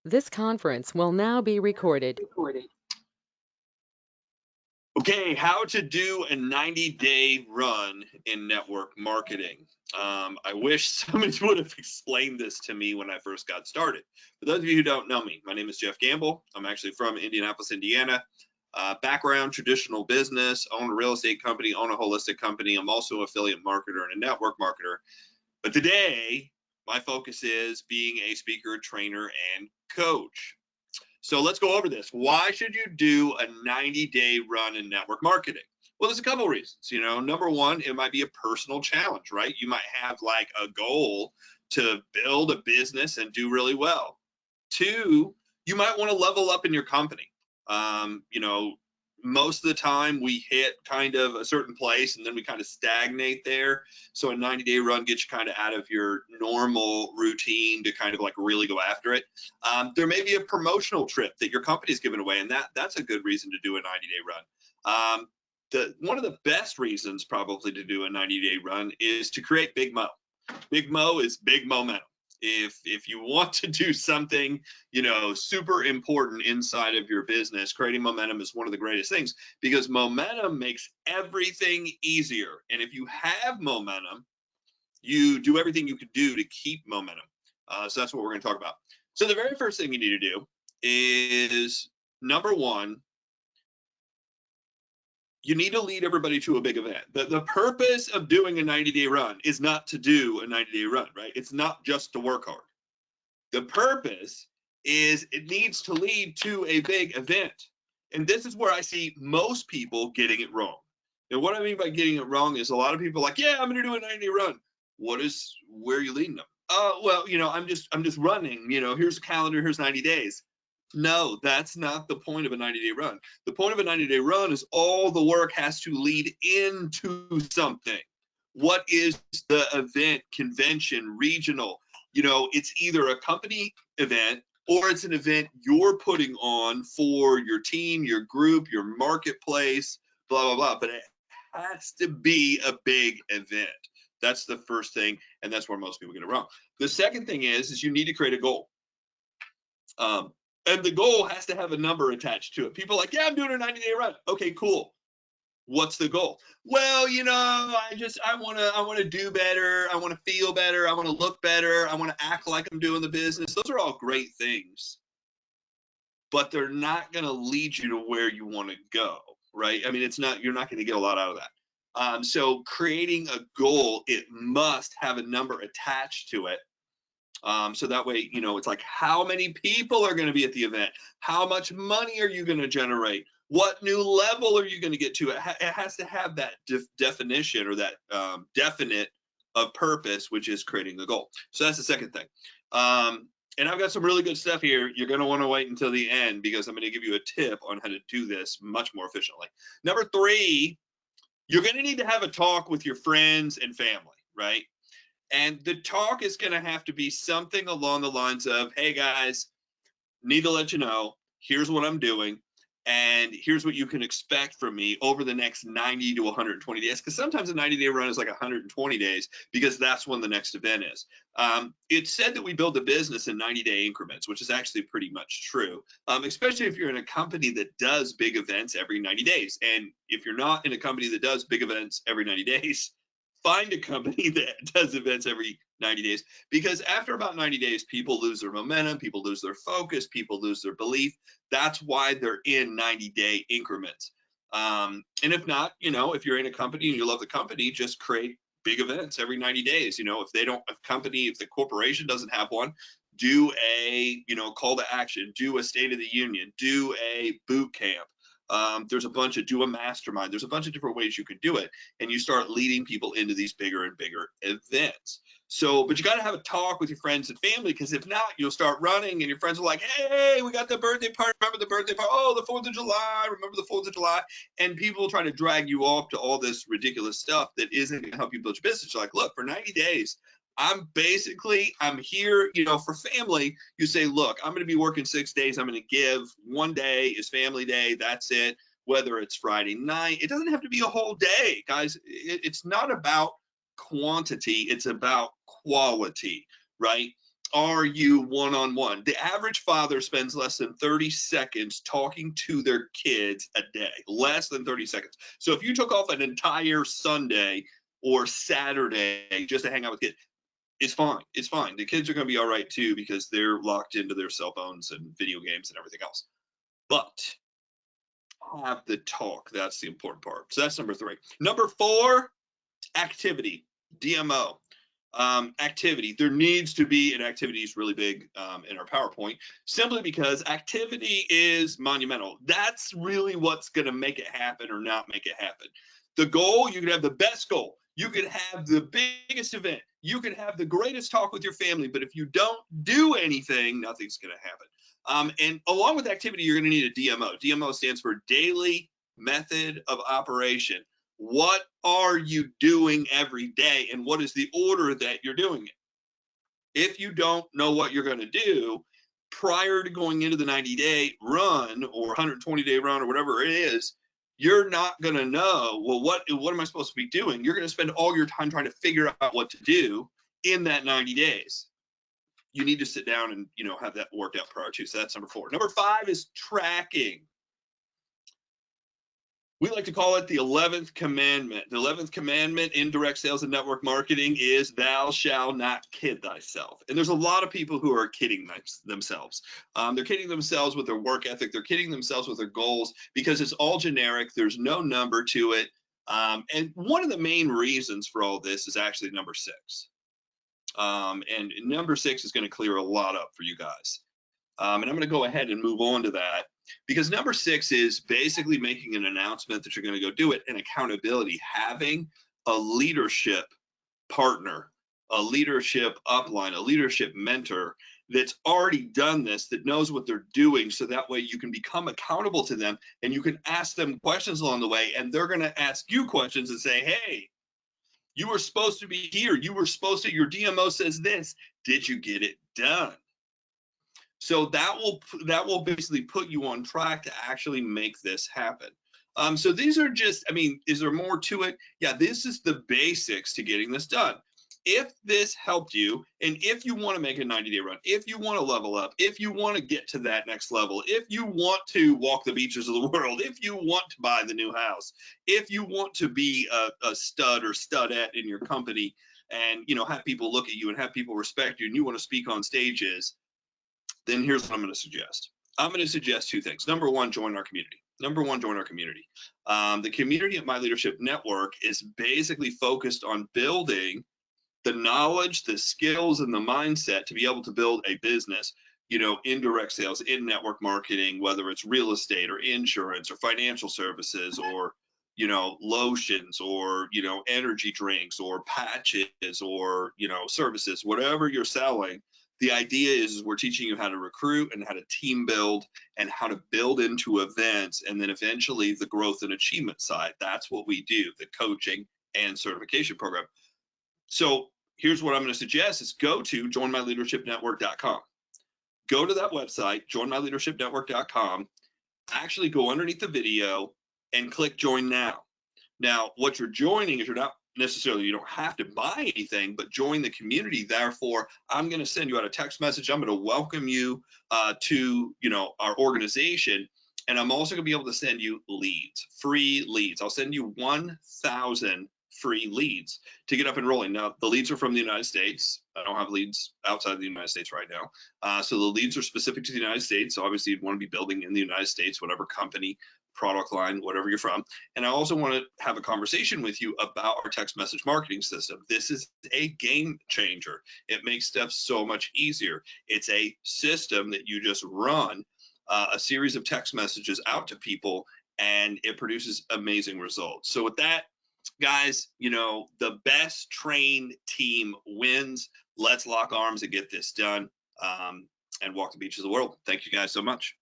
This conference will now be recorded. Okay, how to do a 90-day run in network marketing. I wish somebody would have explained this to me when I first got started. For those of you who don't know me, my name is Jeff Gamble. I'm actually from Indianapolis, Indiana. Background, traditional business, own a real estate company, own a holistic company. I'm also an affiliate marketer and a network marketer. But today, my focus is being a speaker, trainer, and coach. So let's go over this. Why should you do a 90-day run in network marketing? Well, there's a couple of reasons. Number one, it might be a personal challenge, right? You might have like a goal to build a business and do really well. Two, you might want to level up in your company. Most of the time we hit kind of a certain place and then we kind of stagnate there. So a 90-day run gets you kind of out of your normal routine to kind of like really go after it. There may be a promotional trip that your company's giving away, and that's a good reason to do a 90-day run. One of the best reasons probably to do a 90-day run is to create Big Mo. Big Mo is big momentum. If you want to do something, super important inside of your business, creating momentum is one of the greatest things because momentum makes everything easier. And if you have momentum, you do everything you can do to keep momentum. So that's what we're going to talk about. So the very first thing you need to do is, number one, you need to lead everybody to a big event. The purpose of doing a 90-day run is not to do a 90-day run, right? It's not just to work hard. The purpose is it needs to lead to a big event. And this is where I see most people getting it wrong. And what I mean by getting it wrong is a lot of people are like, yeah, I'm going to do a 90-day run. Where are you leading them? Well, I'm just running, here's a calendar, here's 90 days. No, that's not the point of a 90-day run. The point of a 90-day run is all the work has to lead into something. What is the event, convention, regional? It's either a company event or it's an event you're putting on for your team, your group, your marketplace, blah, blah, blah. But it has to be a big event. That's the first thing, and that's where most people get it wrong. The second thing is you need to create a goal. And the goal has to have a number attached to it. People are like, yeah, I'm doing a 90-day run. Okay, cool. What's the goal? Well, I want to do better. I want to feel better. I want to look better. I want to act like I'm doing the business. Those are all great things, but they're not going to lead you to where you want to go, right? I mean, you're not going to get a lot out of that. So creating a goal, it must have a number attached to it. So that way, it's like how many people are going to be at the event? How much money are you going to generate? What new level are you going to get to? It has to have that definition or that definite of purpose, which is creating the goal. So that's the second thing. And I've got some really good stuff here. You're going to want to wait until the end because I'm going to give you a tip on how to do this much more efficiently. Number three, you're going to need to have a talk with your friends and family, right? And the talk is going to have to be something along the lines of, hey guys, need to let you know, here's what I'm doing, and here's what you can expect from me over the next 90 to 120 days. Because sometimes a 90-day run is like 120 days because that's when the next event is. It's said that we build a business in 90-day increments, which is actually pretty much true, especially if you're in a company that does big events every 90 days. And if you're not in a company that does big events every 90 days, find a company that does events every 90 days because after about 90 days, people lose their momentum, people lose their focus, people lose their belief. That's why they're in 90-day increments. And if not, if you're in a company and you love the company, just create big events every 90 days. If the corporation doesn't have one, do a, call to action, do a State of the Union, do a boot camp. Do a mastermind. There's a bunch of different ways you can do it. And you start leading people into these bigger and bigger events. So, but you got to have a talk with your friends and family because if not, you'll start running and your friends are like, hey, we got the birthday party. Remember the birthday party? Oh, the 4th of July. Remember the 4th of July? And people try to drag you off to all this ridiculous stuff that isn't going to help you build your business. You're like, look, for 90 days, I'm here, for family. You say, look, I'm going to be working 6 days. I'm going to give 1 day is family day. That's it. Whether it's Friday night, it doesn't have to be a whole day, guys. It's not about quantity. It's about quality, right? are you one-on-one? The average father spends less than 30 seconds talking to their kids a day, less than 30 seconds. So if you took off an entire Sunday or Saturday just to hang out with kids, it's fine. It's fine. The kids are going to be all right too, because they're locked into their cell phones and video games and everything else. But have the talk. That's the important part. So that's number 3. Number 4, activity, D.M.O. Activity. There needs to be an activity is really big in our PowerPoint, simply because activity is monumental. That's really what's going to make it happen or not make it happen. The goal, you could have the best goal. You could have the biggest event. You could have the greatest talk with your family, but if you don't do anything, nothing's going to happen. And along with activity, you're going to need a D.M.O. D.M.O. stands for daily method of operation. What are you doing every day, and what is the order that you're doing it? If you don't know what you're going to do prior to going into the 90-day run or 120-day run or whatever it is, you're not going to know, well, what am I supposed to be doing? You're going to spend all your time trying to figure out what to do in that 90 days. You need to sit down and, have that worked out prior to. So that's number 4. Number 5 is tracking. We like to call it the 11th commandment. The 11th commandment in direct sales and network marketing is thou shalt not kid thyself. And there's a lot of people who are kidding themselves. They're kidding themselves with their work ethic. They're kidding themselves with their goals, because it's all generic. There's no number to it. And one of the main reasons for all this is actually number 6. And number 6 is going to clear a lot up for you guys. And I'm going to go ahead and move on to that, because number 6 is basically making an announcement that you're going to go do it, and accountability, having a leadership partner, a leadership upline, a leadership mentor that's already done this, that knows what they're doing, so that way you can become accountable to them and you can ask them questions along the way, and they're going to ask you questions and say, hey, you were supposed to be here. You were supposed to, your D.M.O. says this. Did you get it done? So that will basically put you on track to actually make this happen. So these are just, is there more to it? Yeah, this is the basics to getting this done. If this helped you, and if you want to make a 90-day run, if you want to level up, if you want to get to that next level, if you want to walk the beaches of the world, if you want to buy the new house, if you want to be a stud or studette in your company, and have people look at you and have people respect you, and you want to speak on stages, then here's what I'm going to suggest. I'm going to suggest 2 things. Number 1, join our community. The community at My Leadership Network is basically focused on building the knowledge, the skills, and the mindset to be able to build a business, in direct sales, in network marketing, whether it's real estate or insurance or financial services or, lotions or, energy drinks or patches or, services, whatever you're selling. The idea is we're teaching you how to recruit and how to team build and how to build into events, and then eventually the growth and achievement side. That's what we do, the coaching and certification program. So here's what I'm going to suggest is go to joinmyleadershipnetwork.com. Go to that website, joinmyleadershipnetwork.com, actually go underneath the video and click join now. Now, what you're joining is, you're not necessarily, you don't have to buy anything, but join the community. Therefore, I'm going to send you out a text message. I'm going to welcome you to, our organization. And I'm also going to be able to send you leads, free leads. I'll send you 1,000 free leads to get up and rolling. Now, the leads are from the United States. I don't have leads outside of the United States right now. So the leads are specific to the United States. So obviously you'd want to be building in the United States, whatever company, product line, whatever you're from. And I also want to have a conversation with you about our text message marketing system. This is a game changer. It makes stuff so much easier. It's a system that you just run a series of text messages out to people, and it produces amazing results. So with that, guys, the best trained team wins. Let's lock arms and get this done and walk the beaches of the world. Thank you guys so much.